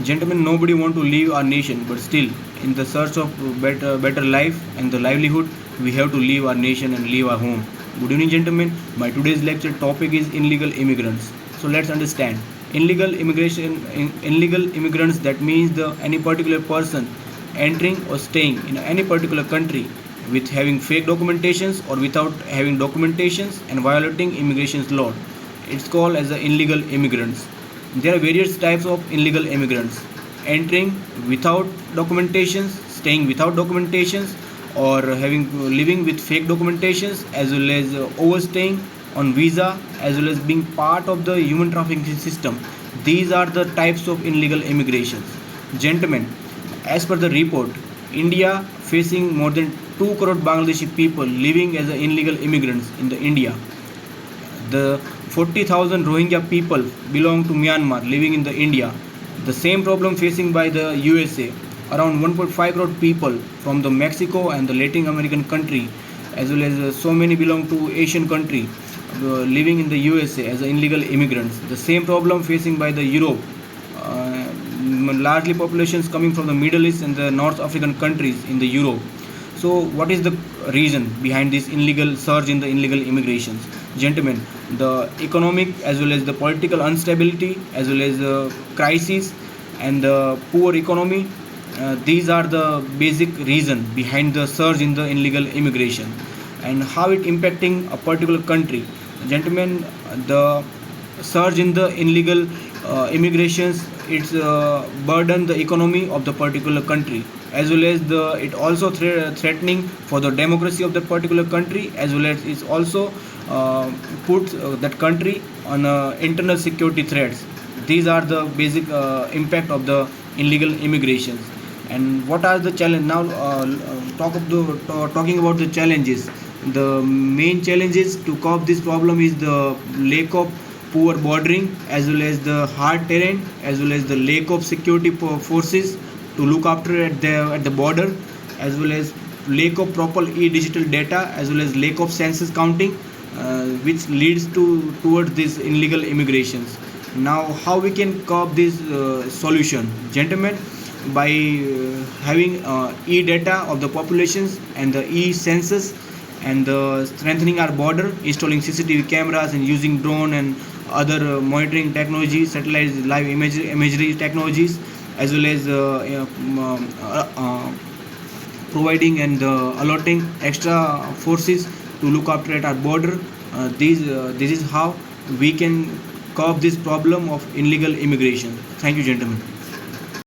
Gentlemen, nobody want to leave our nation, but still, in the search of better life and the livelihood, we have to leave our nation and leave our home. Good evening, gentlemen. My today's lecture topic is illegal immigrants. So let's understand. Illegal immigrants. That means any particular person entering or staying in any particular country with having fake documentations or without having documentations and violating immigration law. It's called as the illegal immigrants. There are various types of illegal immigrants: entering without documentations, staying without documentations, or having living with fake documentations, as well as overstaying on visa, as well as being part of the human trafficking system. These are the types of illegal immigrations. Gentlemen, as per the report, India facing more than 2 crore Bangladeshi people living as illegal immigrants in the India. The 40,000 Rohingya people belong to Myanmar living in the India. The same problem facing by the USA. Around 1.5 crore people from the Mexico and the Latin American country, as well as so many belong to Asian country living in the USA as illegal immigrants. The same problem facing by the Europe. Largely populations coming from the Middle East and the North African countries in the Europe. So what is the reason behind this illegal surge in the illegal immigrations? Gentlemen, the economic as well as the political instability, as well as the crisis and the poor economy, these are the basic reason behind the surge in the illegal immigration. And how it impacting a particular country. Gentlemen, the surge in the illegal immigrations, it's burden the economy of the particular country, as well as it also threatening for the democracy of that particular country, as well as it's also puts that country on internal security threats. These are the basic impact of the illegal immigrations. And what are the challenge now? Talking about the challenges. The main challenges to cope this problem is the lack of poor bordering, as well as the hard terrain, as well as the lack of security forces to look after at the border, as well as lack of proper e-digital data, as well as lack of census counting, which leads towards these illegal immigrations. Now, how we can cope this solution, gentlemen? By having e-data of the populations and the e-census, and strengthening our border, installing CCTV cameras, and using drone and other monitoring technologies, satellite live imagery technologies, as well as providing and allotting extra forces to look after at our border. This is how we can cope this problem of illegal immigration. Thank you, gentlemen.